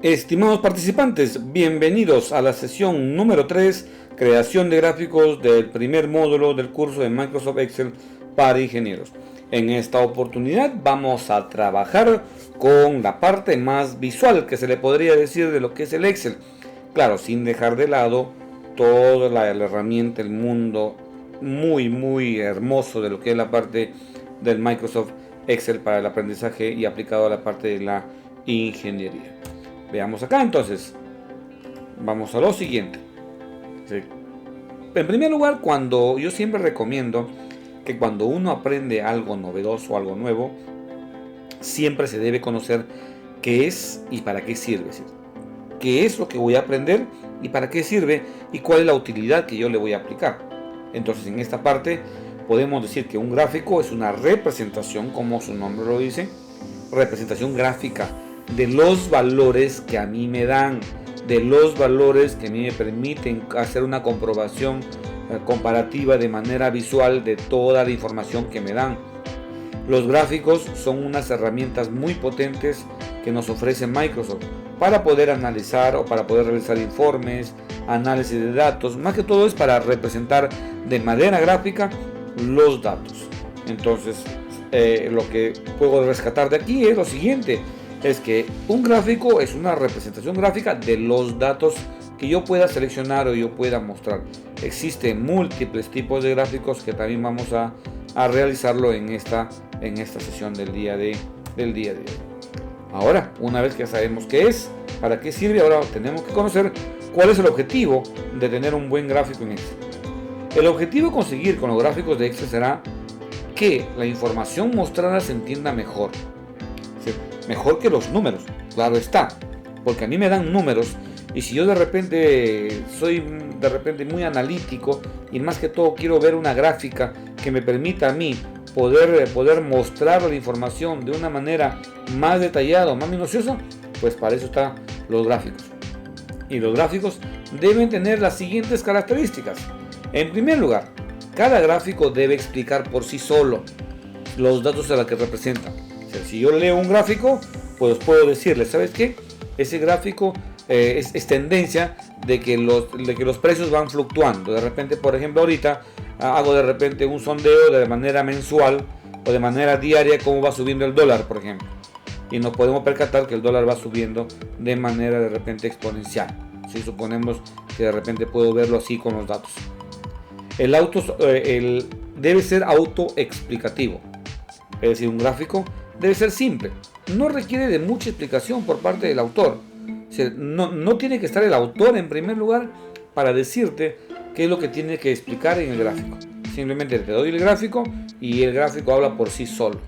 Estimados participantes, bienvenidos a la sesión número 3, creación de gráficos del primer módulo del curso de Microsoft Excel para ingenieros. En esta oportunidad vamos a trabajar con la parte más visual que se le podría decir de lo que es el Excel. Claro, sin dejar de lado toda la herramienta, el mundo muy hermoso de lo que es la parte del Microsoft Excel para el aprendizaje y aplicado a la parte de la ingeniería. Veamos acá entonces, vamos a lo siguiente. Sí. En primer lugar, yo siempre recomiendo que cuando uno aprende algo novedoso, algo nuevo, siempre se debe conocer qué es y para qué sirve. ¿Sí? ¿Qué es lo que voy a aprender y para qué sirve y cuál es la utilidad que yo le voy a aplicar? Entonces, en esta parte podemos decir que un gráfico es una representación, como su nombre lo dice, representación gráfica de los valores que a mí me dan, de los valores que a mí me permiten hacer una comprobación comparativa de manera visual de toda la información que me dan. Los gráficos son unas herramientas muy potentes que nos ofrece Microsoft para poder analizar o para poder realizar informes, análisis de datos. Más que todo es para representar de manera gráfica los datos. Entonces, lo que puedo rescatar de aquí es lo siguiente: es que un gráfico es una representación gráfica de los datos que yo pueda seleccionar o yo pueda mostrar. Existen múltiples tipos de gráficos que también vamos a realizarlo en esta sesión del día de hoy. Ahora, una vez que ya sabemos qué es, para qué sirve, ahora tenemos que conocer cuál es el objetivo de tener un buen gráfico en Excel. El objetivo de conseguir con los gráficos de Excel será que la información mostrada se entienda mejor. Mejor que los números, claro está, porque a mí me dan números y si yo de repente soy muy analítico y más que todo quiero ver una gráfica que me permita a mí poder mostrar la información de una manera más detallada o más minuciosa, pues para eso están los gráficos. Y los gráficos deben tener las siguientes características. En primer lugar, cada gráfico debe explicar por sí solo los datos a los que representa. Si yo leo un gráfico, pues puedo decirle, ¿sabes qué? Ese gráfico es tendencia de que los precios van fluctuando. De repente, por ejemplo, ahorita hago de repente un sondeo de manera mensual o de manera diaria cómo va subiendo el dólar, por ejemplo. Y nos podemos percatar que el dólar va subiendo de manera de repente exponencial. Si suponemos que de repente puedo verlo así con los datos. Debe ser autoexplicativo. Es decir, un gráfico debe ser simple, no requiere de mucha explicación por parte del autor. O sea, no tiene que estar el autor en primer lugar para decirte qué es lo que tiene que explicar en el gráfico. Simplemente te doy el gráfico y el gráfico habla por sí solo.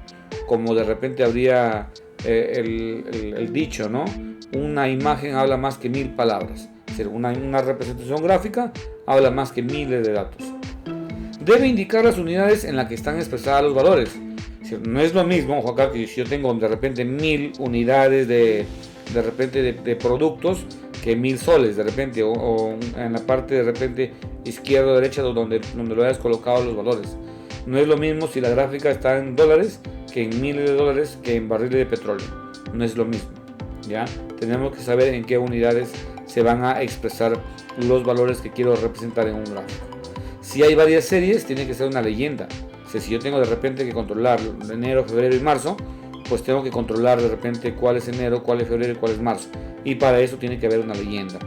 Como de repente habría el dicho, ¿no? Una imagen habla más que 1000 palabras. Es decir, una representación gráfica habla más que miles de datos. Debe indicar las unidades en las que están expresados los valores. No es lo mismo, ojo acá, que si yo tengo de repente 1000 unidades de productos que 1000 soles de repente, o en la parte de repente izquierda o derecha donde lo hayas colocado los valores. No es lo mismo si la gráfica está en dólares que en miles de dólares que en barriles de petróleo. No es lo mismo. ¿Ya? Tenemos que saber en qué unidades se van a expresar los valores que quiero representar en un gráfico. Si hay varias series, tiene que ser una leyenda. O sea, si yo tengo de repente que controlar enero, febrero y marzo, pues tengo que controlar de repente cuál es enero, cuál es febrero y cuál es marzo. Y para eso tiene que haber una leyenda.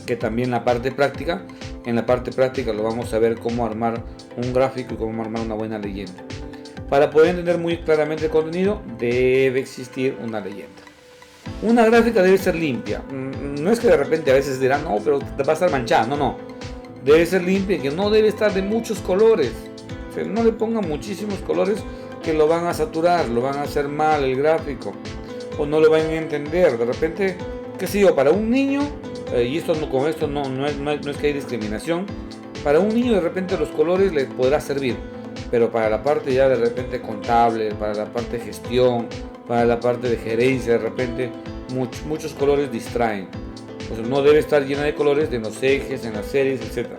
Que también en la parte práctica lo vamos a ver cómo armar un gráfico y cómo armar una buena leyenda. Para poder entender muy claramente el contenido, debe existir una leyenda. Una gráfica debe ser limpia. No es que de repente a veces dirán, no, pero va a estar manchada. No. Debe ser limpia y que no debe estar de muchos colores. O sea, no le pongan muchísimos colores que lo van a saturar, lo van a hacer mal el gráfico o no lo van a entender. De repente, qué sé yo, para un niño, y con esto no es que hay discriminación, para un niño de repente los colores le podrá servir, pero para la parte ya de repente contable, para la parte de gestión, para la parte de gerencia, de repente muchos colores distraen. O sea, no debe estar llena de colores en los ejes, en las series, etc.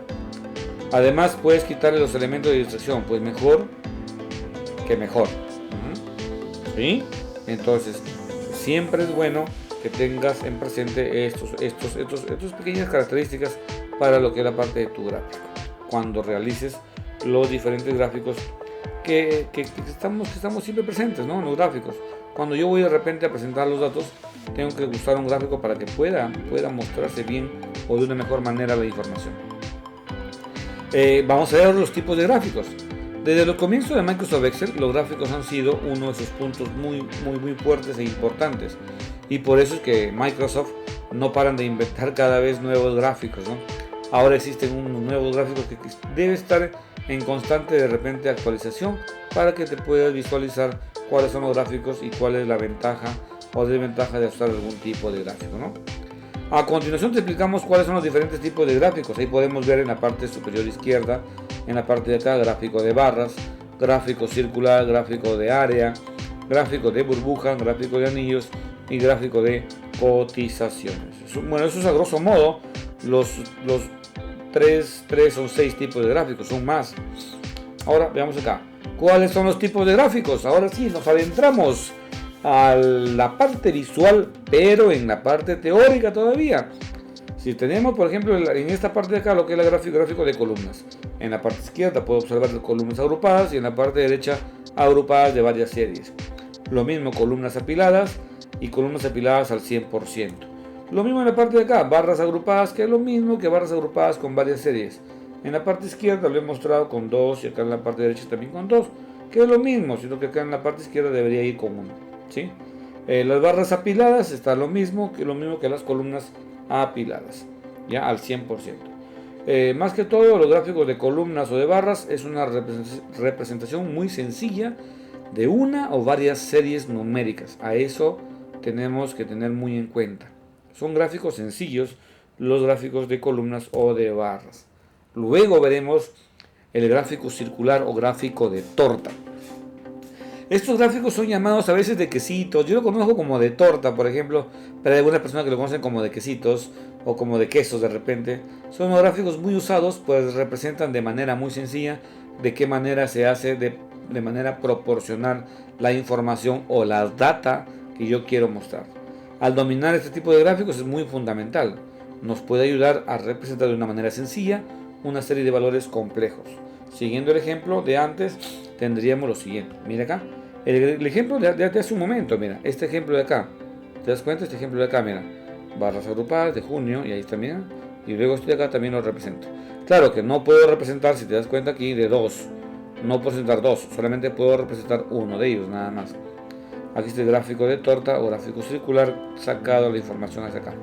Además, puedes quitarle los elementos de distracción, pues mejor que mejor. ¿Sí? Entonces, siempre es bueno que tengas en presente estas pequeñas características para lo que es la parte de tu gráfico cuando realices los diferentes gráficos que estamos siempre presentes, ¿no? En los gráficos. Cuando yo voy de repente a presentar los datos, tengo que usar un gráfico para que pueda mostrarse bien o de una mejor manera la información. Vamos a ver los tipos de gráficos. Desde el comienzo de Microsoft Excel, los gráficos han sido uno de sus puntos muy fuertes e importantes. Y por eso es que Microsoft no paran de inventar cada vez nuevos gráficos, ¿no? Ahora existen unos nuevos gráficos que debe estar en constante de repente actualización para que te puedas visualizar cuáles son los gráficos y cuál es la ventaja o desventaja de usar algún tipo de gráfico, ¿no? A continuación te explicamos cuáles son los diferentes tipos de gráficos. Ahí podemos ver en la parte superior izquierda, en la parte de acá, gráfico de barras, gráfico circular, gráfico de área, gráfico de burbuja, gráfico de anillos y gráfico de cotizaciones. Bueno, eso es a grosso modo los 3 o 6 tipos de gráficos, son más. Ahora veamos acá, ¿cuáles son los tipos de gráficos? Ahora sí, nos adentramos a la parte visual, pero en la parte teórica todavía. Si tenemos, por ejemplo, en esta parte de acá lo que es el gráfico de columnas. En la parte izquierda puedo observar columnas agrupadas y en la parte derecha agrupadas de varias series. Lo mismo columnas apiladas y columnas apiladas al 100%. Lo mismo en la parte de acá, barras agrupadas, que es lo mismo que barras agrupadas con varias series. En la parte izquierda lo he mostrado con 2 y acá en la parte derecha también con 2, que es lo mismo, sino que acá en la parte izquierda debería ir con 1. ¿Sí? Las barras apiladas está lo mismo que las columnas apiladas, ya al 100%. Más que todo, los gráficos de columnas o de barras es una representación muy sencilla de una o varias series numéricas. A eso tenemos que tener muy en cuenta. Son gráficos sencillos los gráficos de columnas o de barras. Luego veremos el gráfico circular o gráfico de torta. Estos gráficos son llamados a veces de quesitos. Yo lo conozco como de torta, por ejemplo, pero hay algunas personas que lo conocen como de quesitos o como de quesos de repente. Son unos gráficos muy usados, pues representan de manera muy sencilla de qué manera se hace de manera proporcional la información o la data que yo quiero mostrar. Al dominar este tipo de gráficos es muy fundamental. Nos puede ayudar a representar de una manera sencilla una serie de valores complejos. Siguiendo el ejemplo de antes, tendríamos lo siguiente. Mira acá, el ejemplo de hace un momento, mira, este ejemplo de acá. ¿Te das cuenta? Este ejemplo de acá, mira, barras agrupadas de junio, y ahí está, mira. Y luego este de acá también lo represento. Claro que no puedo representar, si te das cuenta aquí, de 2. No puedo representar 2, solamente puedo representar uno de ellos, nada más. Aquí está el gráfico de torta o gráfico circular, sacado la información hacia acá.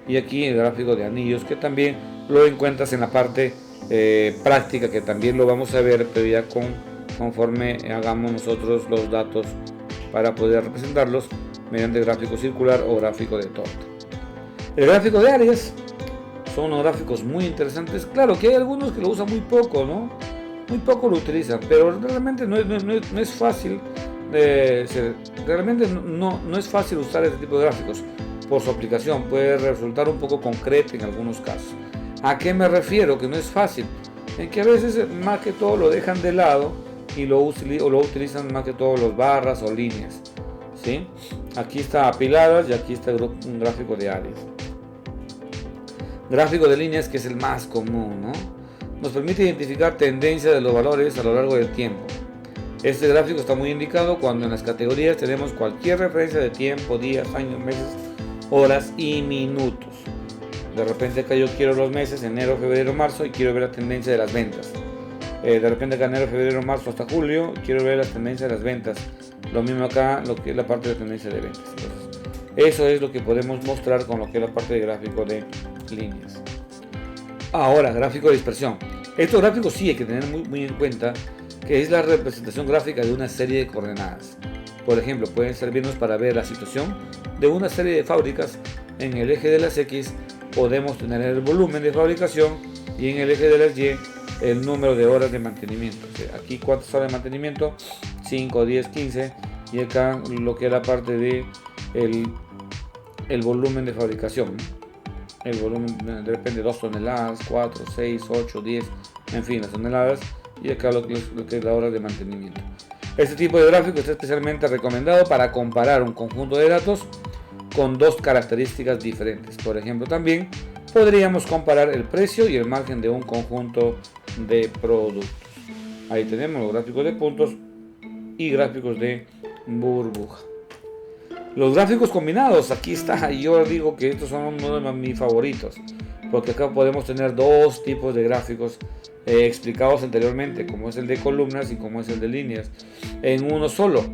Y aquí el gráfico de anillos, que también lo encuentras en la parte práctica, que también lo vamos a ver, pero ya conforme hagamos nosotros los datos para poder representarlos mediante gráfico circular o gráfico de torta. El gráfico de áreas son unos gráficos muy interesantes. Claro que hay algunos que lo usan muy poco, ¿no? Muy poco lo utilizan, pero realmente no es fácil. Realmente no es fácil usar este tipo de gráficos por su aplicación. Puede resultar un poco concreto en algunos casos. ¿A qué me refiero? Que no es fácil. En que a veces más que todo lo dejan de lado y lo utilizan más que todo los barras o líneas. ¿Sí? Aquí está apiladas y aquí está un gráfico de áreas. Gráfico de líneas, que es el más común, ¿no? Nos permite identificar tendencias de los valores a lo largo del tiempo. Este gráfico está muy indicado cuando en las categorías tenemos cualquier referencia de tiempo, días, años, meses, horas y minutos. De repente acá yo quiero los meses, enero, febrero, marzo, y quiero ver la tendencia de las ventas. De repente acá enero, febrero, marzo hasta julio, quiero ver la tendencia de las ventas. Lo mismo acá, lo que es la parte de tendencia de ventas. Entonces, eso es lo que podemos mostrar con lo que es la parte de gráfico de líneas. Ahora, gráfico de dispersión. Estos gráficos sí hay que tener muy en cuenta que es la representación gráfica de una serie de coordenadas. Por ejemplo, pueden servirnos para ver la situación de una serie de fábricas. En el eje de las X podemos tener el volumen de fabricación y en el eje de las Y el número de horas de mantenimiento. O sea, aquí cuántas horas de mantenimiento, 5, 10, 15, y acá lo que es la parte de el volumen de fabricación. El volumen de repente 2 toneladas, 4, 6, 8, 10, en fin, las toneladas, y acá lo que es la hora de mantenimiento. Este tipo de gráfico está especialmente recomendado para comparar un conjunto de datos con dos características diferentes. Por ejemplo, también podríamos comparar el precio y el margen de un conjunto de productos. Ahí tenemos los gráficos de puntos y gráficos de burbuja. Los gráficos combinados, aquí está, yo digo que estos son uno de mis favoritos, porque acá podemos tener dos tipos de gráficos explicados anteriormente, como es el de columnas y como es el de líneas, en uno solo.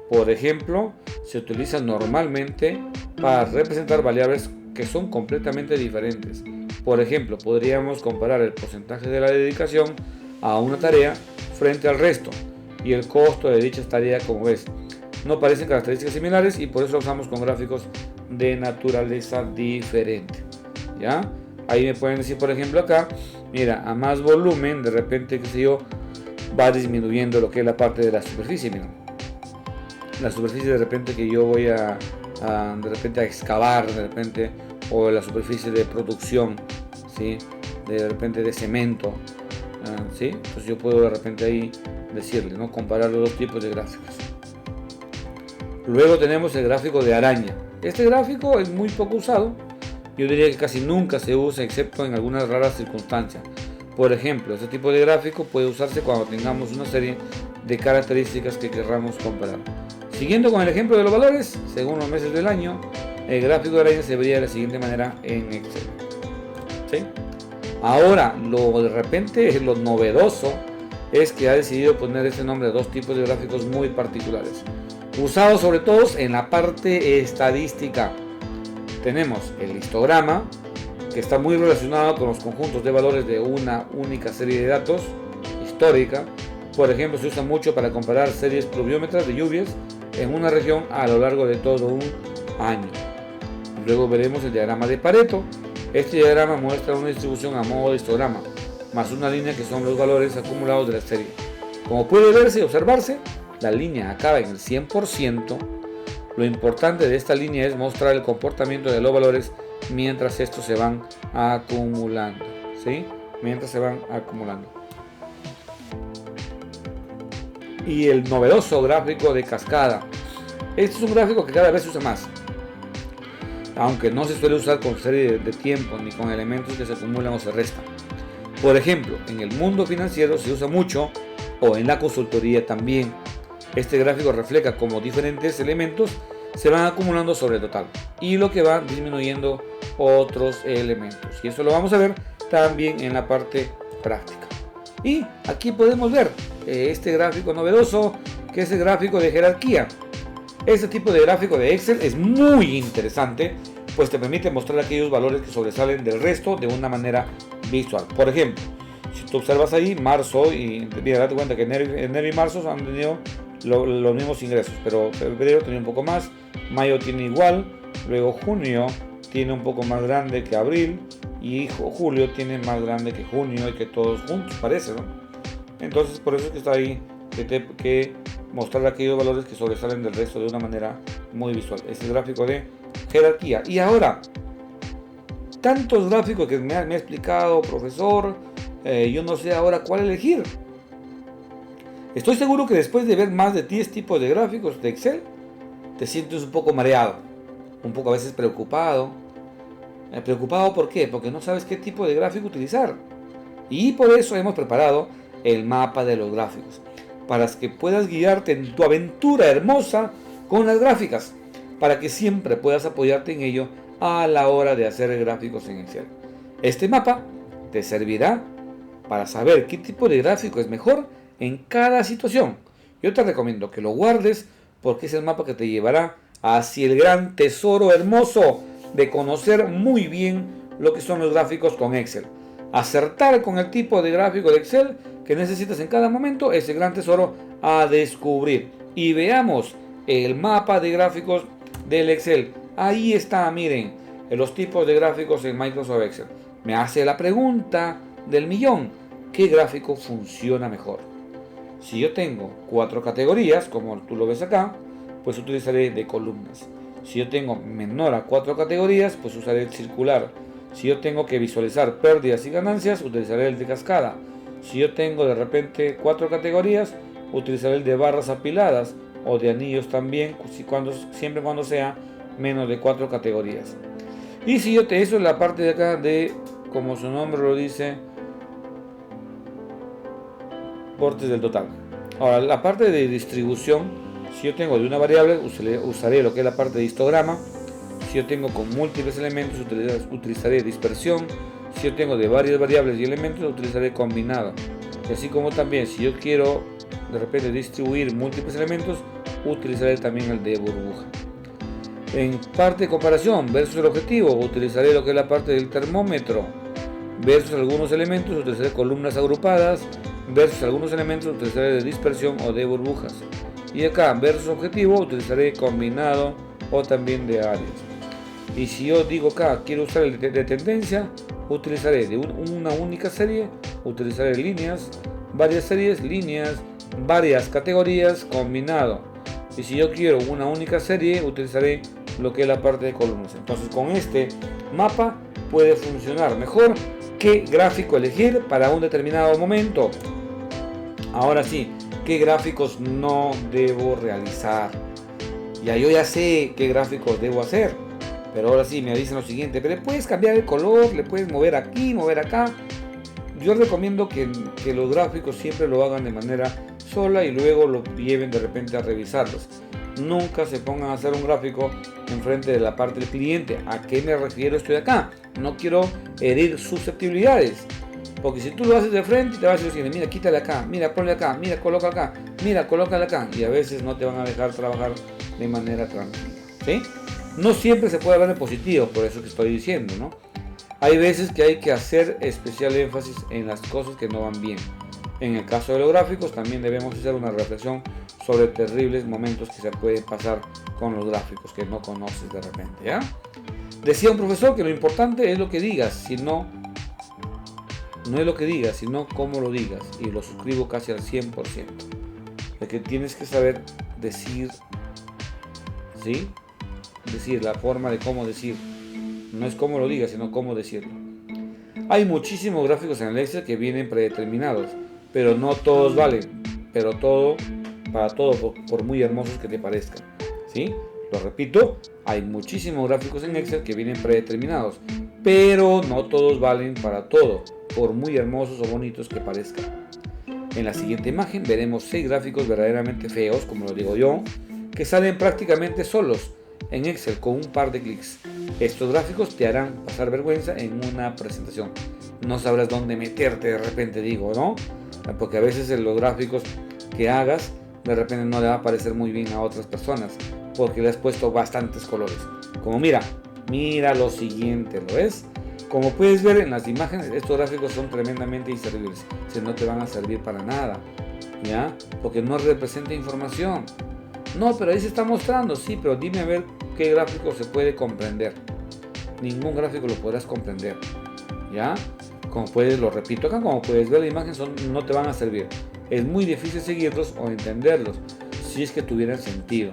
Por ejemplo, se utiliza normalmente para representar variables que son completamente diferentes. Por ejemplo, podríamos comparar el porcentaje de la dedicación a una tarea frente al resto y el costo de dicha tarea. Como ves, no parecen características similares y por eso lo usamos con gráficos de naturaleza diferente. ¿Ya? Ahí me pueden decir, por ejemplo, acá, mira, a más volumen, de repente, qué sé yo, va disminuyendo lo que es la parte de la superficie. Mira, la superficie de repente que yo voy a excavar, de repente, o la superficie de producción, ¿sí? De repente de cemento, ¿sí? Entonces yo puedo de repente ahí decirle, ¿no? Comparar los dos tipos de gráficos. Luego tenemos el gráfico de araña. Este gráfico es muy poco usado. Yo diría que casi nunca se usa, excepto en algunas raras circunstancias. Por ejemplo, este tipo de gráfico puede usarse cuando tengamos una serie de características que querramos comparar. Siguiendo con el ejemplo de los valores, según los meses del año, el gráfico de araña se vería de la siguiente manera en Excel. ¿Sí? Ahora, de repente, lo novedoso es que ha decidido poner este nombre a dos tipos de gráficos muy particulares, usados sobre todo en la parte estadística. Tenemos el histograma, que está muy relacionado con los conjuntos de valores de una única serie de datos histórica. Por ejemplo, se usa mucho para comparar series pluviómetras de lluvias en una región a lo largo de todo un año. Luego veremos el diagrama de Pareto. Este diagrama muestra una distribución a modo de histograma, más una línea que son los valores acumulados de la serie. Como puede verse y observarse, la línea acaba en el 100%. Lo importante de esta línea es mostrar el comportamiento de los valores mientras estos se van acumulando, ¿sí? Mientras se van acumulando. Y el novedoso gráfico de cascada. Este es un gráfico que cada vez se usa más, aunque no se suele usar con serie de tiempo ni con elementos que se acumulan o se restan. Por ejemplo, en el mundo financiero se usa mucho, o en la consultoría también. Este gráfico refleja cómo diferentes elementos se van acumulando sobre el total y lo que va disminuyendo otros elementos. Y eso lo vamos a ver también en la parte práctica. Y aquí podemos ver este gráfico novedoso, que es el gráfico de jerarquía. Este tipo de gráfico de Excel es muy interesante, pues te permite mostrar aquellos valores que sobresalen del resto de una manera visual. Por ejemplo, si tú observas ahí marzo, y mira, date cuenta que enero y marzo han tenido los mismos ingresos, pero febrero tiene un poco más, mayo tiene igual, luego junio tiene un poco más grande que abril y julio tiene más grande que junio y que todos juntos, parece, ¿no? Entonces por eso es que está ahí que mostrar aquellos valores que sobresalen del resto de una manera muy visual. Es el gráfico de jerarquía. Y ahora, tantos gráficos que me ha explicado, profesor, yo no sé ahora cuál elegir. Estoy seguro que después de ver más de 10 tipos de gráficos de Excel, te sientes un poco mareado, un poco a veces preocupado. ¿Preocupado por qué? Porque no sabes qué tipo de gráfico utilizar. Y por eso hemos preparado el mapa de los gráficos, para que puedas guiarte en tu aventura hermosa con las gráficas, para que siempre puedas apoyarte en ello a la hora de hacer gráficos en Excel. Este mapa te servirá para saber qué tipo de gráfico es mejor en cada situación. Yo te recomiendo que lo guardes porque es el mapa que te llevará hacia el gran tesoro hermoso de conocer muy bien lo que son los gráficos con Excel. Acertar con el tipo de gráfico de Excel que necesitas en cada momento es el gran tesoro a descubrir. Y veamos el mapa de gráficos del Excel. Ahí está, miren, los tipos de gráficos en Microsoft Excel. Me hace la pregunta del millón: ¿qué gráfico funciona mejor? Si yo tengo 4 categorías, como tú lo ves acá, pues utilizaré de columnas. Si yo tengo menor a 4 categorías, pues usaré el circular. Si yo tengo que visualizar pérdidas y ganancias, utilizaré el de cascada. Si yo tengo de repente 4 categorías, utilizaré el de barras apiladas o de anillos también, siempre cuando sea menos de 4 categorías. Y si yo te eso es la parte de acá de, como su nombre lo dice, portes del total. Ahora, la parte de distribución, si yo tengo de una variable, usaré lo que es la parte de histograma. Si yo tengo con múltiples elementos, utilizaré dispersión. Si yo tengo de varias variables y elementos, utilizaré combinado. Y así como también, si yo quiero de repente distribuir múltiples elementos, utilizaré también el de burbuja. En parte de comparación versus el objetivo, utilizaré lo que es la parte del termómetro. Versus algunos elementos, utilizaré columnas agrupadas. Versus algunos elementos, utilizaré de dispersión o de burbujas. Y acá, versus objetivo, utilizaré combinado o también de áreas. Y si yo digo acá, quiero usar el de tendencia, utilizaré de una única serie, utilizaré líneas, varias series, líneas, varias categorías, combinado. Y si yo quiero una única serie, utilizaré lo que es la parte de columnas. Entonces con este mapa puede funcionar mejor qué gráfico elegir para un determinado momento. Ahora sí, qué gráficos no debo realizar. Yo ya sé qué gráficos debo hacer. Pero ahora sí me dicen lo siguiente, pero le puedes cambiar el color, le puedes mover aquí, mover acá. Yo recomiendo que los gráficos siempre lo hagan de manera sola y luego lo lleven de repente a revisarlos. Nunca se pongan a hacer un gráfico enfrente de la parte del cliente. ¿A qué me refiero esto de acá? No quiero herir susceptibilidades. Porque si tú lo haces de frente, te vas a decir, mira, quítale acá, mira, ponle acá, mira, coloca acá, mira, colócale acá. Y a veces no te van a dejar trabajar de manera tranquila. ¿Sí? No siempre se puede hablar en positivo, por eso que estoy diciendo, ¿no? Hay veces que hay que hacer especial énfasis en las cosas que no van bien. En el caso de los gráficos, también debemos hacer una reflexión sobre terribles momentos que se pueden pasar con los gráficos que no conoces de repente, ¿ya? Decía un profesor que lo importante es lo que digas, no es lo que digas, sino cómo lo digas. Y lo suscribo casi al 100%. De que tienes que saber decir, ¿sí? Decir, la forma de cómo decir. No es cómo lo digas, sino cómo decirlo. Hay muchísimos gráficos en el Excel que vienen predeterminados, pero no todos valen. Pero para todo, por muy hermosos que te parezcan. ¿Sí? Lo repito, hay muchísimos gráficos en Excel que vienen predeterminados, pero no todos valen para todo, por muy hermosos o bonitos que parezcan. En la siguiente imagen veremos 6 gráficos verdaderamente feos, como lo digo yo, que salen prácticamente solos en Excel con un par de clics. Estos gráficos te harán pasar vergüenza en una presentación. No sabrás dónde meterte de repente, digo, ¿no? Porque a veces en los gráficos que hagas, de repente no le va a parecer muy bien a otras personas, porque le has puesto bastantes colores. Como mira lo siguiente, ¿lo ves? Como puedes ver en las imágenes, estos gráficos son tremendamente inservibles. Si no te van a servir para nada, ¿ya? Porque no representa información. No, pero ahí se está mostrando, sí, pero dime a ver qué gráfico se puede comprender. Ningún gráfico lo podrás comprender, ¿ya? Como puedes, lo repito acá, como puedes ver la imagen, no te van a servir. Es muy difícil seguirlos o entenderlos, si es que tuvieran sentido.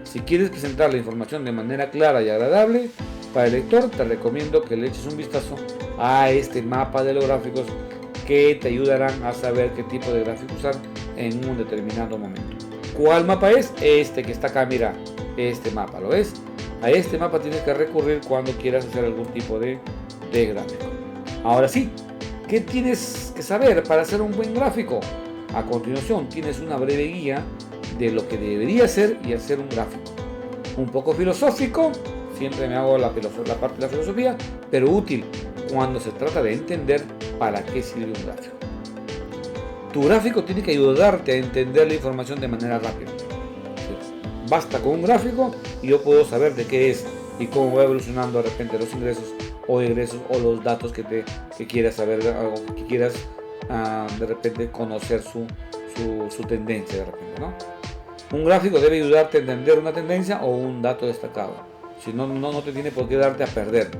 Si quieres presentar la información de manera clara y agradable para el lector, te recomiendo que le eches un vistazo a este mapa de los gráficos que te ayudarán a saber qué tipo de gráfico usar en un determinado momento. ¿Cuál mapa es? Este que está acá, mira, este mapa, ¿lo ves? A este mapa tienes que recurrir cuando quieras hacer algún tipo de gráfico. Ahora sí, ¿qué tienes que saber para hacer un buen gráfico? A continuación tienes una breve guía de lo que debería ser y hacer un gráfico. Un poco filosófico, siempre me hago la parte de la filosofía, pero útil cuando se trata de entender para qué sirve un gráfico. Tu gráfico tiene que ayudarte a entender la información de manera rápida. Basta con un gráfico y yo puedo saber de qué es y cómo va evolucionando de repente los ingresos o egresos o los datos que quieras saber o que quieras de repente conocer su tendencia de repente, ¿no? Un gráfico debe ayudarte a entender una tendencia o un dato destacado. Si no, no te tiene por qué darte a perder.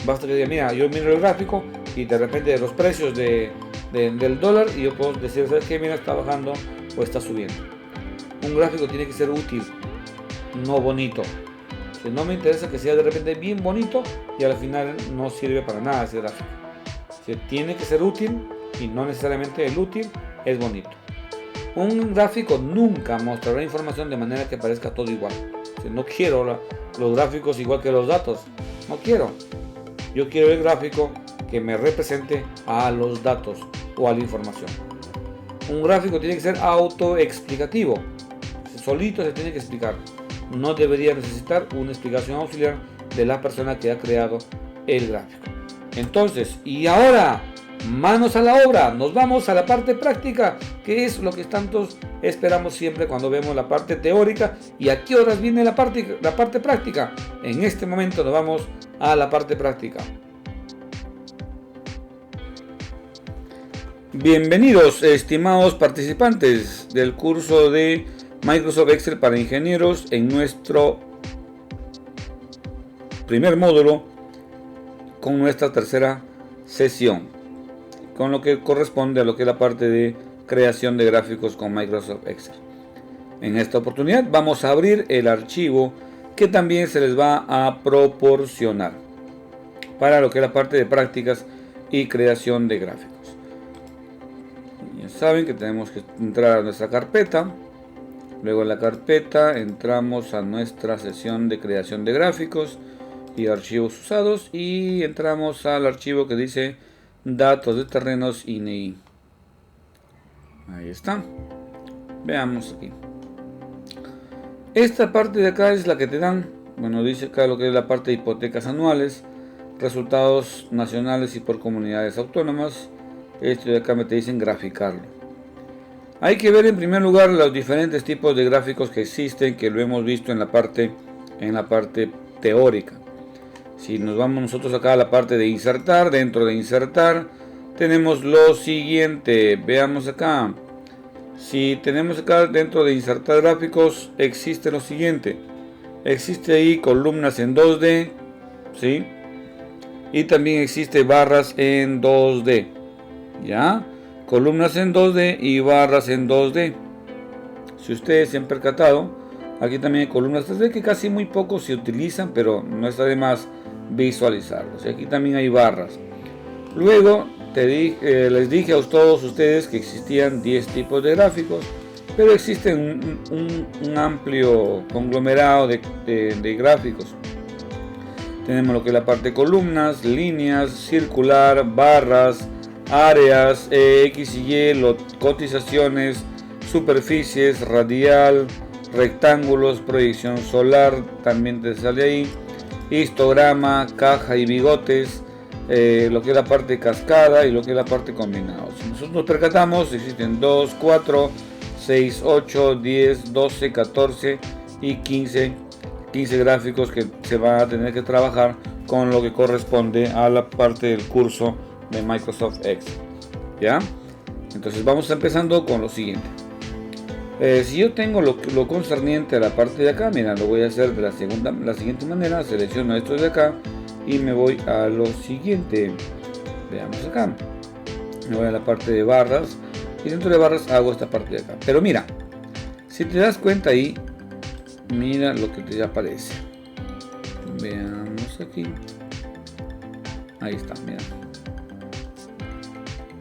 Basta que diga, mira, yo miro el gráfico y de repente los precios del dólar y yo puedo decir, ¿sabes qué? Mira, está bajando o está subiendo. Un gráfico tiene que ser útil, no bonito. Si no me interesa que sea de repente bien bonito y al final no sirve para nada ese gráfico. Si tiene que ser útil y no necesariamente el útil es bonito. Un gráfico nunca mostrará información de manera que parezca todo igual. No quiero los gráficos igual que los datos. No quiero. Yo quiero el gráfico que me represente a los datos o a la información. Un gráfico tiene que ser autoexplicativo. Solito se tiene que explicar. No debería necesitar una explicación auxiliar de la persona que ha creado el gráfico. Entonces, y ahora, manos a la obra, nos vamos a la parte práctica, que es lo que tantos esperamos siempre cuando vemos la parte teórica. ¿Y a qué horas viene la parte práctica? En este momento nos vamos a la parte práctica. Bienvenidos, estimados participantes del curso de Microsoft Excel para ingenieros en nuestro primer módulo con nuestra tercera sesión, con lo que corresponde a lo que es la parte de creación de gráficos con Microsoft Excel. En esta oportunidad vamos a abrir el archivo que también se les va a proporcionar para lo que es la parte de prácticas y creación de gráficos. Ya saben que tenemos que entrar a nuestra carpeta. Luego en la carpeta entramos a nuestra sesión de creación de gráficos y archivos usados y entramos al archivo que dice datos de terrenos INEI. Ahí está. Veamos aquí. Esta parte de acá es la que te dan, bueno, dice acá lo que es la parte de hipotecas anuales, resultados nacionales y por comunidades autónomas. Esto de acá me te dicen graficarlo. Hay que ver en primer lugar los diferentes tipos de gráficos que existen, que lo hemos visto en la parte teórica. Si nos vamos nosotros acá a la parte de insertar, dentro de insertar tenemos lo siguiente. Veamos acá. Si tenemos acá dentro de insertar gráficos, existe lo siguiente. Existe ahí columnas en 2D, ¿sí? Y también existe barras en 2D. ¿Ya? Columnas en 2D y barras en 2D. Si ustedes se han percatado, aquí también hay columnas 3D que casi muy poco se utilizan, pero no está de más visualizarlos. Y aquí también hay barras. Luego les dije a todos ustedes que existían 10 tipos de gráficos, pero existen un amplio conglomerado de gráficos. Tenemos lo que es la parte de columnas, líneas, circular, barras, áreas, X y Y, cotizaciones, superficies, radial, rectángulos, proyección solar, también te sale ahí, histograma, caja y bigotes, lo que es la parte cascada y lo que es la parte combinada. Si nosotros nos percatamos, existen 2, 4, 6, 8, 10, 12, 14 y 15 gráficos que se van a tener que trabajar con lo que corresponde a la parte del curso de Microsoft Excel. ¿Ya? Entonces vamos empezando con lo siguiente. Si yo tengo lo concerniente a la parte de acá, mira, lo voy a hacer de la siguiente manera. Selecciono esto de acá y me voy a lo siguiente. Veamos acá. Me voy a la parte de barras y dentro de barras hago esta parte de acá. Pero mira, si te das cuenta ahí, mira lo que te aparece. Veamos aquí. Ahí está, mira.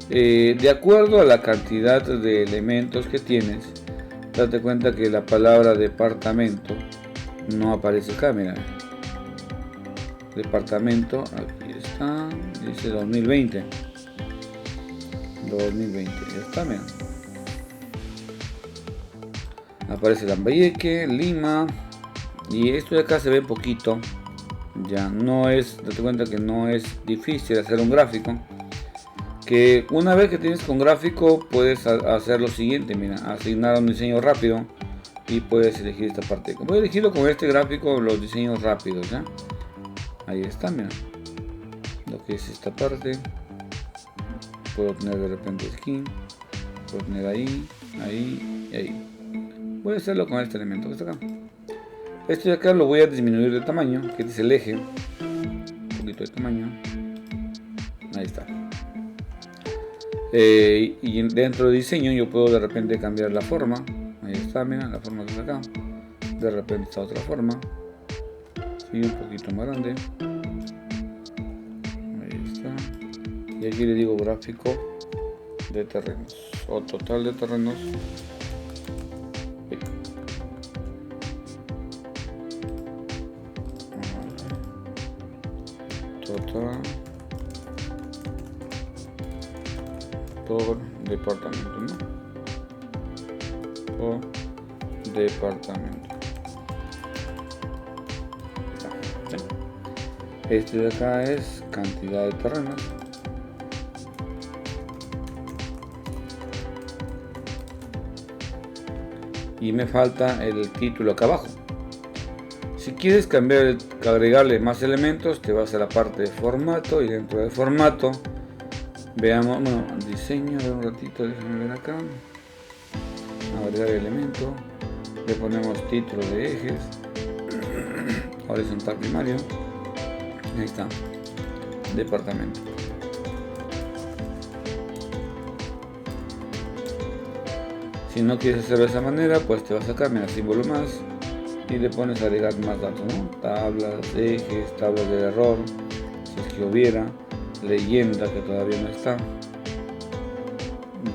De acuerdo a la cantidad de elementos que tienes, date cuenta que la palabra departamento no aparece acá, mira. Departamento, aquí está, dice 2020. 2020, ya está, mira. Aparece Lambayeque, Lima, y esto de acá se ve un poquito. Ya no es, date cuenta que no es difícil hacer un gráfico. Que una vez que tienes con gráfico puedes hacer lo siguiente, mira, asignar un diseño rápido y puedes elegir esta parte. Voy a elegirlo con este gráfico, los diseños rápidos, ¿ya? Ahí está, mira, lo que es esta parte. Puedo poner de repente aquí, puedo poner ahí, ahí y ahí. Voy a hacerlo con este elemento que está acá. Este de acá lo voy a disminuir de tamaño, que es el eje, un poquito de tamaño. Ahí está. Y dentro de diseño yo puedo de repente cambiar la forma. Ahí está, mira, la forma que está acá. De repente está otra forma. Sí, un poquito más grande. Ahí está. Y aquí le digo gráfico de terrenos o total de terrenos. total por departamento, ¿no? Por departamento. ¿Sí? Este de acá es cantidad de terrenos. Y me falta el título acá abajo. Si quieres agregarle más elementos, te vas a la parte de formato y dentro de formato veamos, bueno, diseño, de un ratito, déjame ver acá, agregar elemento, le ponemos título de ejes, horizontal primario, ahí está, departamento. Si no quieres hacerlo de esa manera, pues te vas acá, mira, símbolo más, y le pones a agregar más datos, ¿no? Tablas, ejes, tablas de error, si es que hubiera, leyenda que todavía no está,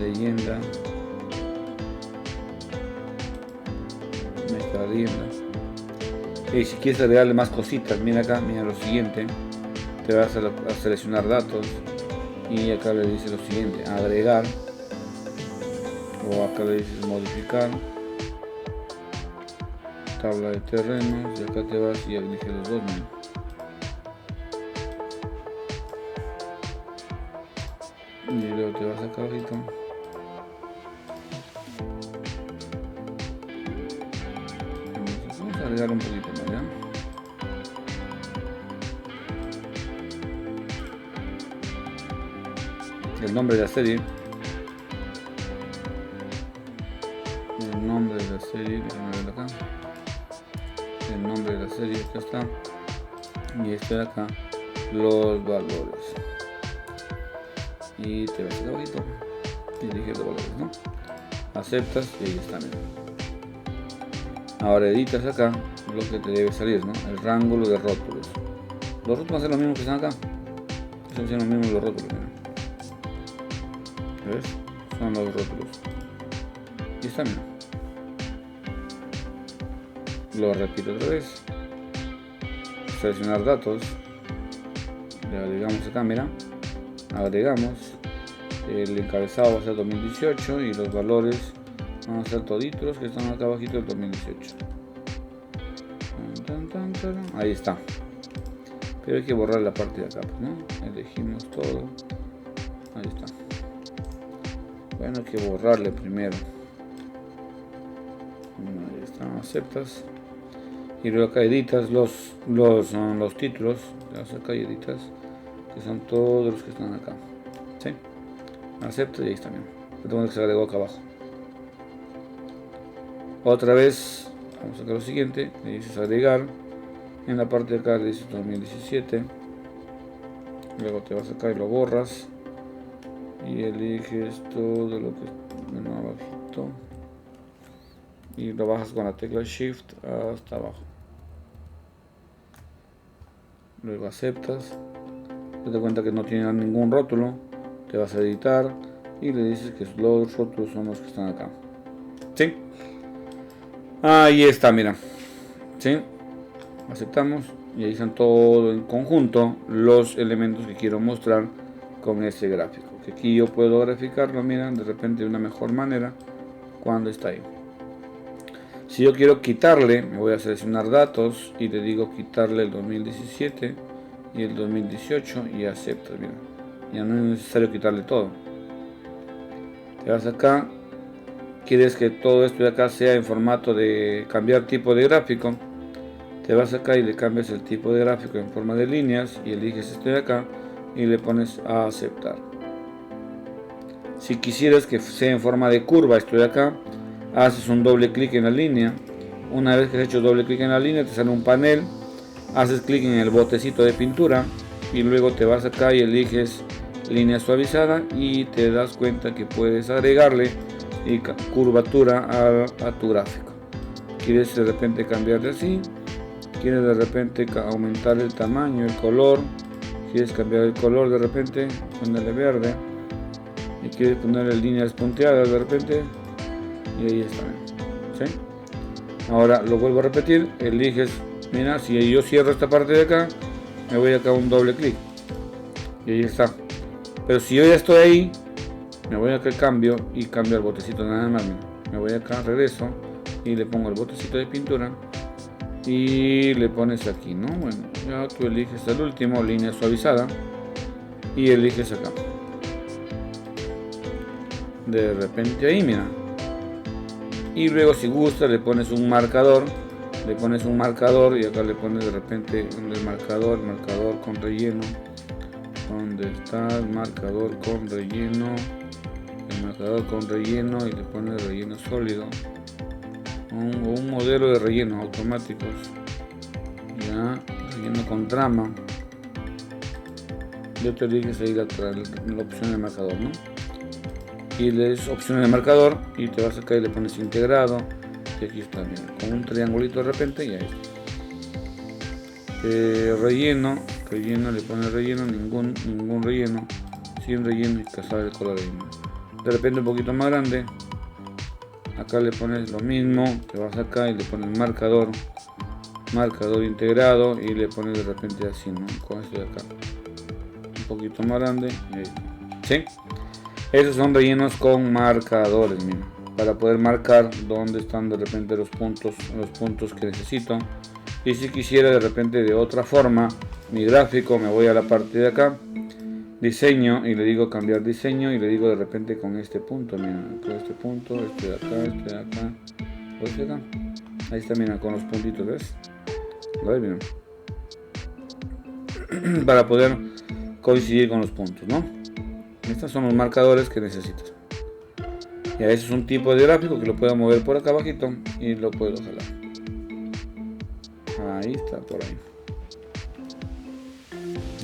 leyenda, esta leyenda. Y si quieres agregarle más cositas, mira acá, mira lo siguiente, te vas a seleccionar datos y acá le dice lo siguiente, agregar, o acá le dices modificar, tabla de terrenos, y acá te vas y eliges los dos, mira. Y luego te vas acá abajito, vamos a agregar un poquito más, ¿ya? El nombre de la serie, el nombre de la serie, déjame ver acá, el nombre de la serie, acá está, y este de acá, los valores, y te vas acá abajito y eliges los valores, ¿no? Aceptas y ahí está, mira. Ahora editas acá lo que te debe salir, ¿no? El rango de rótulos. Los rótulos van a ser los mismos que están acá. Son los mismos los rótulos, mira. ¿Ves? Son los rótulos. Y está, mira. Lo repito otra vez. Seleccionar datos. Le agregamos acá, mira. Agregamos. El encabezado va a ser 2018 y los valores van a ser toditos que están acá abajito del 2018. Ahí está. Pero hay que borrar la parte de acá, ¿no? Elegimos todo. Ahí está. Bueno, hay que borrarle primero. Ahí está, aceptas. Y luego acá editas los títulos. Te vas acá y editas. Que son todos los que están acá. ¿Sí? Aceptas y ahí está, mira. Tengo que se agregó acá abajo. Otra vez, vamos a sacar lo siguiente, le dices agregar, en la parte de acá le dices 2017, luego te vas acá y lo borras, y eliges todo lo que está abajito, y lo bajas con la tecla Shift hasta abajo. Luego aceptas, te das cuenta que no tiene ningún rótulo, te vas a editar, y le dices que los rótulos son los que están acá. ¿Sí? Ahí está, mira. ¿Sí? Aceptamos y ahí están todo en conjunto los elementos que quiero mostrar con este gráfico. Que aquí yo puedo graficarlo, miren, de repente de una mejor manera cuando está ahí. Si yo quiero quitarle, me voy a seleccionar datos y le digo quitarle el 2017 y el 2018 y acepto, mira. Ya no es necesario quitarle todo. Te vas acá. Quieres que todo esto de acá sea en formato de cambiar tipo de gráfico, te vas acá y le cambias el tipo de gráfico en forma de líneas y eliges este de acá y le pones a aceptar. Si quisieras que sea en forma de curva esto de acá, haces un doble clic en la línea. Una vez que has hecho doble clic en la línea te sale un panel, haces clic en el botecito de pintura y luego te vas acá y eliges línea suavizada y te das cuenta que puedes agregarle y curvatura a tu gráfico. Quieres de repente cambiar así, quieres de repente aumentar el tamaño, el color, quieres cambiar el color de repente, ponerle verde y quieres ponerle líneas punteadas de repente y ahí está, ¿sí? Ahora lo vuelvo a repetir, eliges, mira, si yo cierro esta parte de acá me voy acá a un doble clic y ahí está. Pero si yo ya estoy ahí, me voy acá al cambio y cambio el botecito nada más. Me voy acá, regreso y le pongo el botecito de pintura y le pones aquí, ¿no? Bueno, ya tú eliges el último, línea suavizada, y eliges acá. De repente ahí, mira. Y luego si gusta le pones un marcador, y acá le pones de repente el marcador con relleno. ¿Dónde está el marcador con relleno? El marcador con relleno, y le pones relleno sólido. Un modelo de relleno automáticos. Ya, relleno con trama. Yo te eliges ahí la opción de marcador, ¿no? Y le des opción de marcador y te vas acá y le pones integrado. Y aquí está, mira, con un triangulito de repente y ahí está. Relleno, le pones relleno, ningún relleno, sin relleno, y te sale el color ahí. De repente un poquito más grande. Acá le pones lo mismo, te vas acá y le pones marcador integrado, y le pones de repente así, ¿no? Con esto de acá. Un poquito más grande y ahí. ¿Sí? Esos son rellenos con marcadores, mira, para poder marcar dónde están de repente los puntos que necesito. Y si quisiera de repente de otra forma mi gráfico, me voy a la parte de acá, diseño, y le digo cambiar diseño, y le digo de repente con este punto, mira, con este punto, este de acá, este de acá. Ahí está, mira, con los puntitos, ¿ves? ¿Ves? Mira. Para poder coincidir con los puntos, ¿no? Estos son los marcadores que necesitas. Y a veces es un tipo de gráfico que lo puedo mover por acá abajito y lo puedo jalar. Ahí está, por ahí.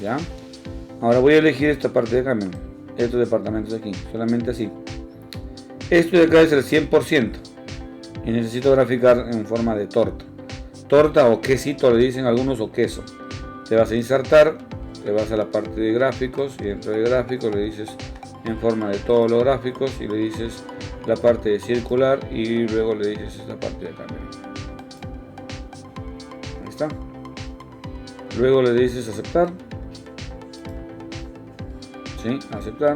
Ya. Ahora voy a elegir esta parte de acá, miren, estos departamentos de aquí, solamente así. Esto de acá es el 100% y necesito graficar en forma de torta. Torta o quesito le dicen algunos, o queso. Te vas a insertar, te vas a la parte de gráficos, y dentro de gráficos le dices en forma de todos los gráficos, y le dices la parte de circular, y luego le dices esta parte de acá. Ahí está. Luego le dices aceptar. ¿Sí? Aceptar.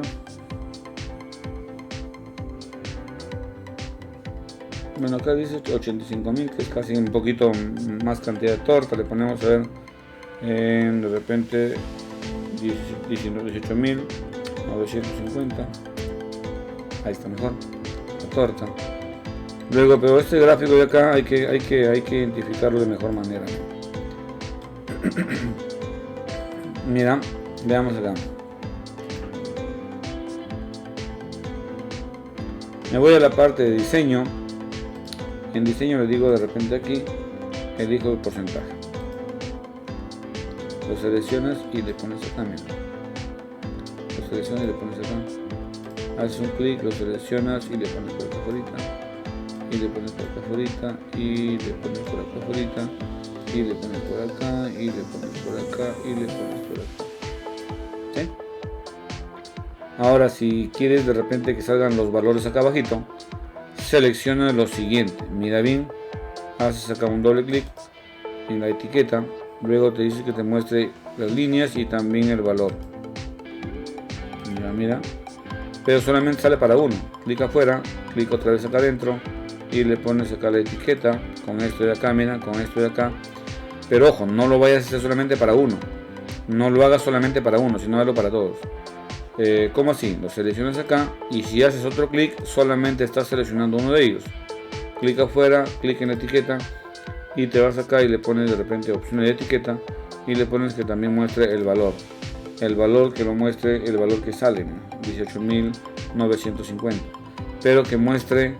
Bueno, acá dice 85.000, que es casi un poquito más cantidad de torta. Le ponemos a ver de repente 18.950. Ahí está mejor la torta. Luego, pero este gráfico de acá hay que identificarlo de mejor manera. Mira, veamos acá. Me voy a la parte de diseño. En diseño le digo de repente aquí, elijo el porcentaje. Lo seleccionas y le pones acá, mira. Lo seleccionas y le pones acá. Haces un clic, lo seleccionas y le pones por acá afuera. Y le pones por acá afuera. Y le pones por acá afuera. Y le pones por acá. Y le pones por acá. Y le pones por acá. ¿Sí? Ahora, si quieres de repente que salgan los valores acá abajito, selecciona lo siguiente. Mira bien, haces acá un doble clic en la etiqueta. Luego te dice que te muestre las líneas y también el valor. Mira, pero solamente sale para uno. Clic afuera, clic otra vez acá adentro y le pones acá la etiqueta con esto de acá, mira, con esto de acá. Pero ojo, no lo vayas a hacer solamente para uno. No lo hagas solamente para uno, sino hazlo para todos. ¿Cómo así? Lo seleccionas acá y si haces otro clic, solamente estás seleccionando uno de ellos. Clic afuera, clic en la etiqueta y te vas acá y le pones de repente opciones de etiqueta y le pones que también muestre el valor. El valor que lo muestre, el valor que sale, 18.950. Pero que muestre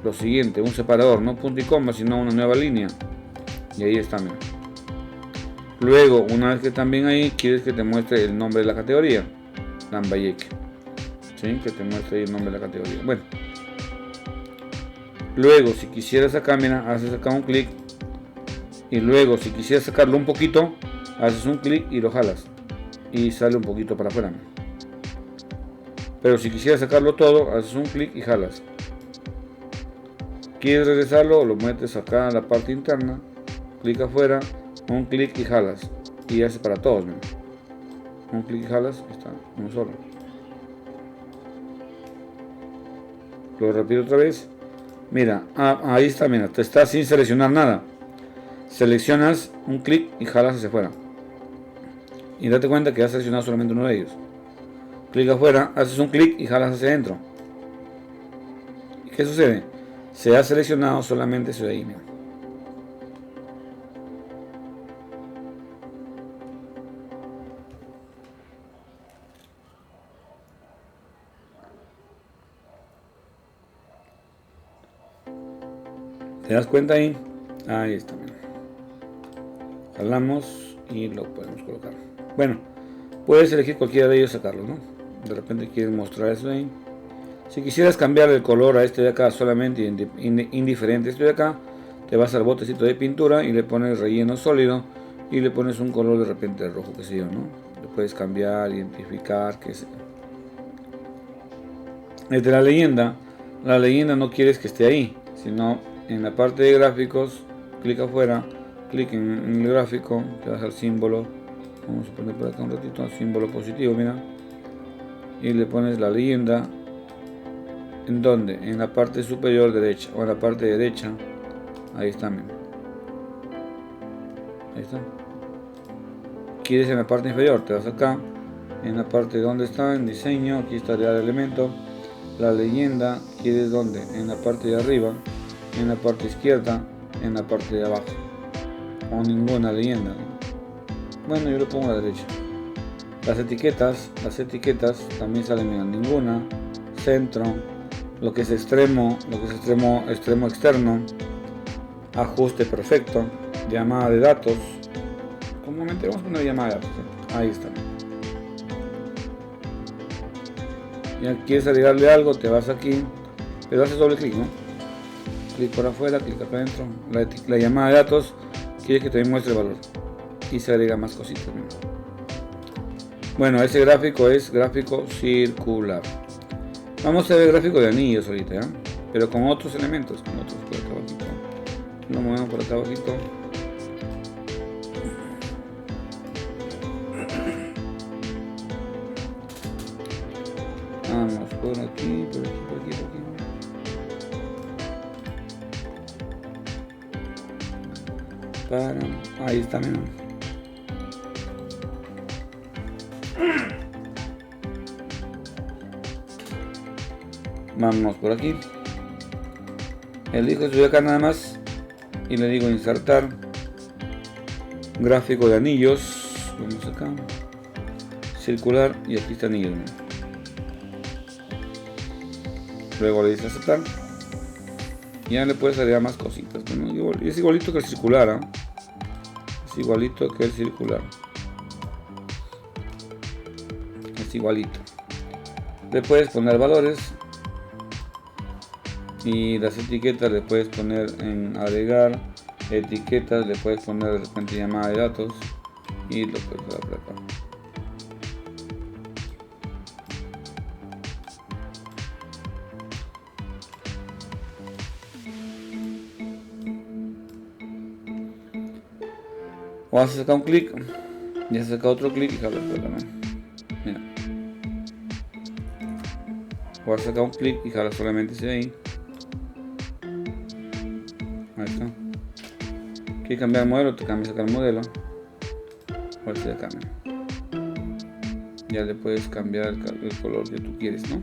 lo siguiente, un separador, no punto y coma, sino una nueva línea. Y ahí está, mira. Luego, una vez que también ahí, quieres que te muestre el nombre de la categoría. Lambayeque. ¿Sí? Que te muestre ahí el nombre de la categoría. Bueno. Luego, si quisieras acá, mira, haces acá un clic. Y luego, si quisieras sacarlo un poquito, haces un clic y lo jalas. Y sale un poquito para afuera. Pero si quisieras sacarlo todo, haces un clic y jalas. ¿Quieres regresarlo? Lo metes acá a la parte interna. Clic afuera, un clic y jalas. y hace para todos. Mira. Un clic y jalas, está uno solo. Lo repito otra vez. Mira, ahí está, mira, te está sin seleccionar nada. Seleccionas un clic y jalas hacia afuera. Y date cuenta que has seleccionado solamente uno de ellos. Clic afuera, haces un clic y jalas hacia adentro. ¿Y qué sucede? Se ha seleccionado solamente ese de ahí, mira. ¿Te das cuenta ahí? Ahí está, mira. Jalamos y lo podemos colocar. Bueno, puedes elegir cualquiera de ellos, sacarlo, ¿no? De repente quieres mostrar eso ahí. Si quisieras cambiar el color a este de acá solamente indiferente este de acá, te vas al botecito de pintura y le pones relleno sólido y le pones un color de repente rojo, qué sé yo, ¿no? Lo puedes cambiar, identificar, qué sé yo. El de la leyenda no quieres que esté ahí, sino en la parte de gráficos, clic afuera, clic en el gráfico, te vas al símbolo, vamos a poner por acá un ratito, símbolo positivo, mira, y le pones la leyenda. ¿En dónde? En la parte superior derecha o en la parte derecha. Ahí está, mira. Ahí está. ¿Quieres en la parte inferior? Te vas acá. En la parte donde está, en diseño, aquí estaría el elemento. La leyenda, ¿quieres dónde? En la parte de arriba, en la parte izquierda, en la parte de abajo. O ninguna leyenda. Bueno, yo lo pongo a la derecha. Las etiquetas también salen en ninguna, centro, lo que es extremo, extremo externo, ajuste perfecto, llamada de datos. Comúnmente vamos a poner llamada de datos. Ahí está. Ya quieres agregarle algo, te vas aquí, pero haces doble clic, ¿no? Clic por afuera, clic acá adentro. La llamada de datos quiere que te muestre el valor y se agrega más cositas. Mira. Bueno, ese gráfico es gráfico circular. Vamos a ver el gráfico de anillos ahorita, ¿ya? Pero con otros elementos, con otros por acá abajito. Lo movemos por acá abajito. Vamos por aquí, por aquí, por aquí, por aquí. Ahí está, mira. Vamos por aquí. Elijo esto de acá nada más y le digo insertar gráfico de anillos. Vamos acá, circular, y aquí está anillo. Luego le dice aceptar. Ya le puedes agregar más cositas. Bueno, es igualito que el circular, ¿eh? Es igualito que el circular. Es igualito. Le puedes poner valores. Y las etiquetas le puedes poner en agregar. Etiquetas le puedes poner de repente llamada de datos. Y lo puedes dar por acá. O haces acá un clic y haces acá otro clic y jalas por acá, ¿no? Mira. O haces acá un clic y jalas solamente ese de ahí. Ahí está. ¿Quieres cambiar el modelo? Te cambias acá el modelo. O este de acá, mira. Ya le puedes cambiar el color que tú quieres, ¿no?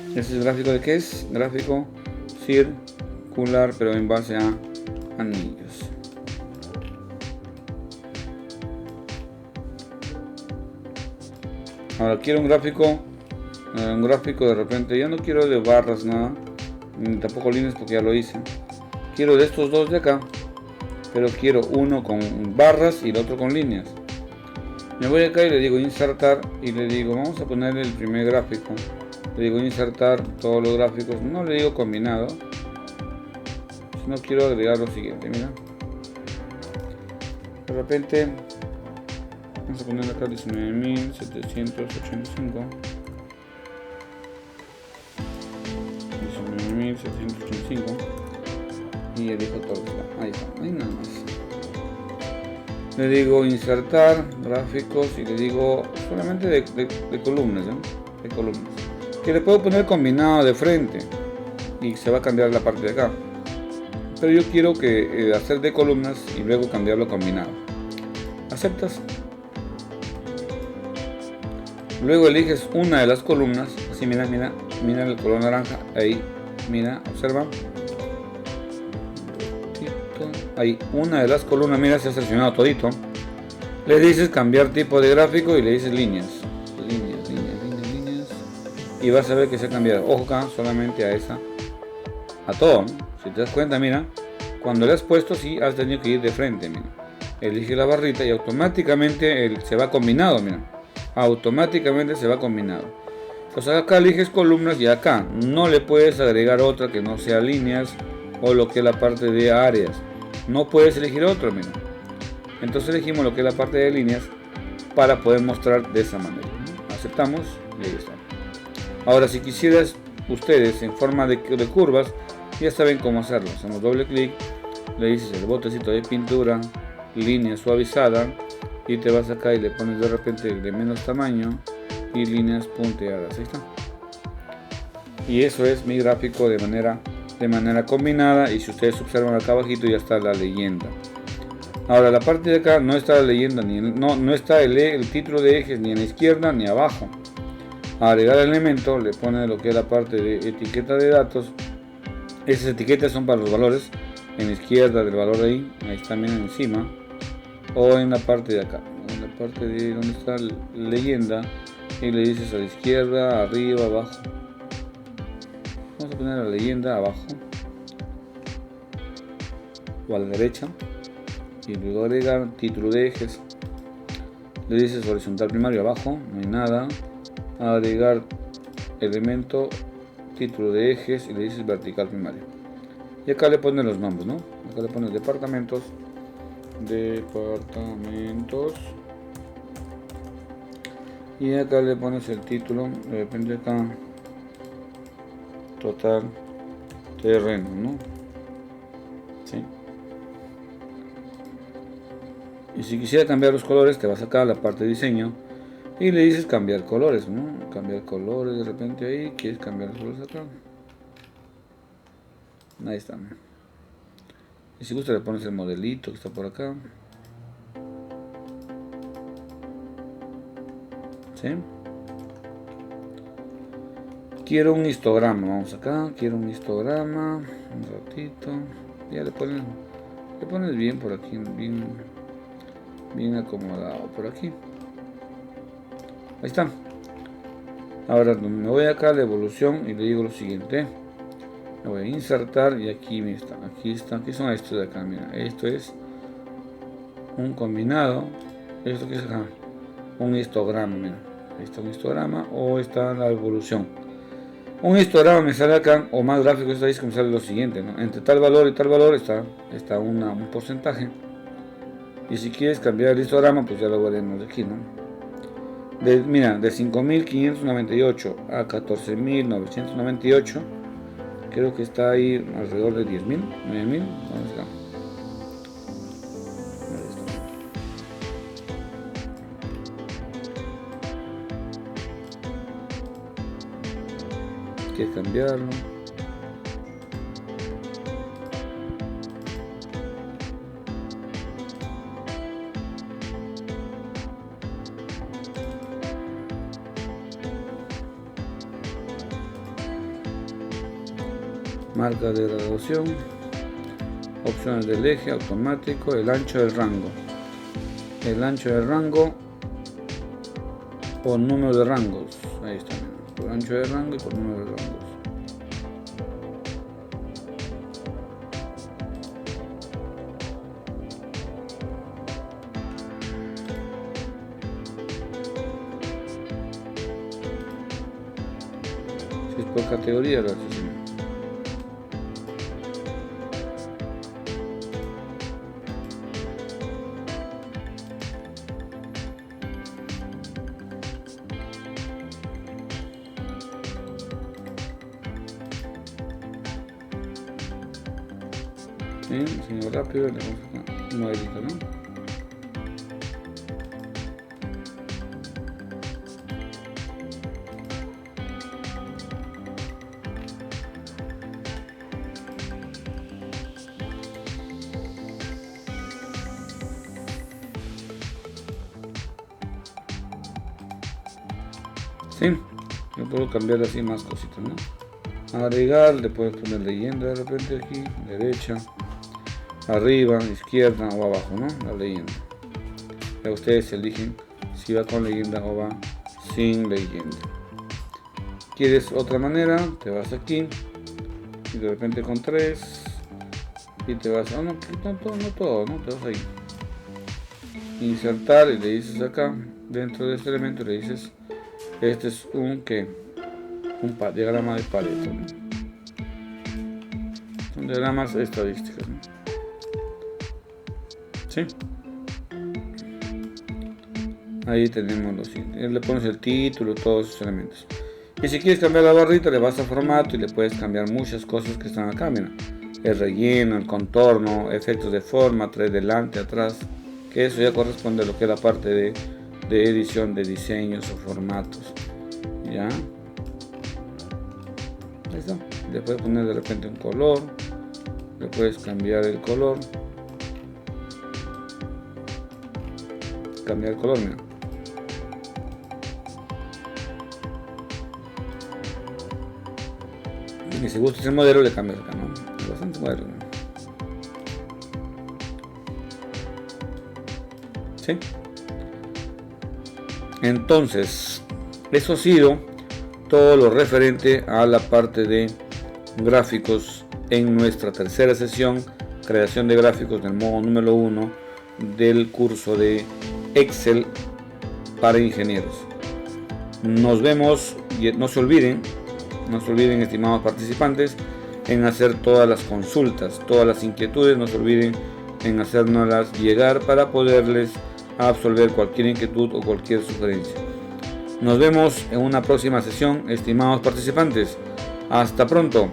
Este es el gráfico de qué es. Gráfico circular, pero en base a anillos. Ahora quiero un gráfico de repente. Ya no quiero de barras, nada, ni tampoco líneas porque ya lo hice. Quiero de estos dos de acá, pero quiero uno con barras y el otro con líneas. Me voy acá y le digo insertar y le digo vamos a poner el primer gráfico. Le digo insertar todos los gráficos, no le digo combinado. No quiero agregar lo siguiente, mira. De repente vamos a poner acá 19.785. 19.785. y elijo todo. Ahí está, ahí nada más. Le digo insertar gráficos y le digo solamente de columnas, ¿no? De columnas. Que le puedo poner combinado de frente y se va a cambiar la parte de acá. Pero yo quiero que hacer de columnas y luego cambiarlo combinado. Aceptas. Luego eliges una de las columnas. Así mira el color naranja. Ahí, mira, observa. Ahí, una de las columnas, mira, se ha seleccionado todito. Le dices cambiar tipo de gráfico y le dices líneas. Líneas. Y vas a ver que se ha cambiado. Ojo acá, solamente a esa. A todo, ¿no? Si te das cuenta, mira, cuando le has puesto, sí, has tenido que ir de frente, mira. Elige la barrita y automáticamente se va combinado, mira. Automáticamente se va combinado. Entonces acá eliges columnas y acá no le puedes agregar otra que no sea líneas o lo que es la parte de áreas. No puedes elegir otra, mira. Entonces elegimos lo que es la parte de líneas para poder mostrar de esa manera. Aceptamos y ahí está. Ahora si quisieras ustedes en forma de curvas, ya saben cómo hacerlo. Hacemos doble clic, le dices el botecito de pintura, línea suavizada, y te vas acá y le pones de repente de menos tamaño y líneas punteadas. Ahí está. Y eso es mi gráfico de manera combinada. Y si ustedes observan acá abajito ya está la leyenda. Ahora la parte de acá no está la leyenda, no está el título de ejes ni en la izquierda ni abajo. Agregar elemento, le pone lo que es la parte de etiqueta de datos. Esas etiquetas son para los valores. En la izquierda del valor de ahí está bien encima. O en la parte de acá, en la parte de donde está la leyenda. Y le dices a la izquierda, arriba, abajo. Vamos a poner la leyenda abajo. O a la derecha. Y luego agregar título de ejes. Le dices horizontal primario abajo, no hay nada. Agregar elemento, título de ejes y le dices vertical primario. Y acá le ponen los nombres, ¿no? Acá le pones departamentos. Y acá le pones el título, de repente acá total terreno, ¿no? ¿Sí? Y si quisiera cambiar los colores, te vas acá a la parte de diseño y le dices cambiar colores, ¿no? Cambiar colores, de repente ahí quieres cambiar los colores acá. Ahí está. Y si gusta le pones el modelito que está por acá. ¿Sí? Quiero un histograma, vamos acá, quiero un histograma, un ratito. Ya le pones bien por aquí, bien acomodado por aquí. Ahí está. Ahora me voy acá a la evolución y le digo lo siguiente. Me voy a insertar y aquí está. Aquí son estos de acá. Mira, esto es un combinado. Esto que es acá, un histograma. Mira, ahí está un histograma o está la evolución. Un histograma me sale acá, o más gráfico estadístico me sale lo siguiente, ¿no? Entre tal valor y tal valor está un porcentaje. Y si quieres cambiar el histograma, pues ya lo veremos aquí, ¿no? Mira, de 5.598 a 14.998, creo que está ahí alrededor de 10.000, 9.000. Vamos acá. ¿Quieres cambiarlo? Marca de graduación, opciones del eje automático, el ancho del rango por número de rangos. Ahí está, por ancho de rango y por número de rangos. Si es por categoría, lo haces. Bien, enseño rápido, le vamos a un modelito, ¿no? Sí, yo puedo cambiar así más cositas, ¿no? Agregar, le puedes poner leyenda de repente aquí, derecha, arriba, izquierda o abajo, ¿no? La leyenda. Ya ustedes eligen si va con leyenda o va sin leyenda. ¿Quieres otra manera? Te vas aquí y de repente con 3 y te vas, no todo, ¿no? Te vas ahí. Insertar y le dices acá, dentro de este elemento le dices, este es un diagrama de Pareto, ¿no? Son diagramas estadísticos, ¿no? ¿Sí? Ahí tenemos los siguientes. Le pones el título, todos esos elementos. Y si quieres cambiar la barrita, le vas a formato y le puedes cambiar muchas cosas que están acá. Mira, el relleno, el contorno, efectos de forma, delante, atrás. Que eso ya corresponde a lo que es la parte de edición de diseños o formatos. ¿Ya? Ahí está. Le puedes poner de repente un color. Le puedes cambiar el color. Cambiar el color, mira. Y si gustas el modelo, le cambias acá, ¿no? Hay bastantes modelos, ¿no? ¿Sí? Entonces, eso ha sido todo lo referente a la parte de gráficos en nuestra tercera sesión, creación de gráficos del modo número 1 del curso de Excel para ingenieros. Nos vemos y no se olviden, estimados participantes, en hacer todas las consultas, todas las inquietudes, no se olviden en hacérnoslas llegar para poderles absolver cualquier inquietud o cualquier sugerencia. Nos vemos en una próxima sesión, estimados participantes. Hasta pronto.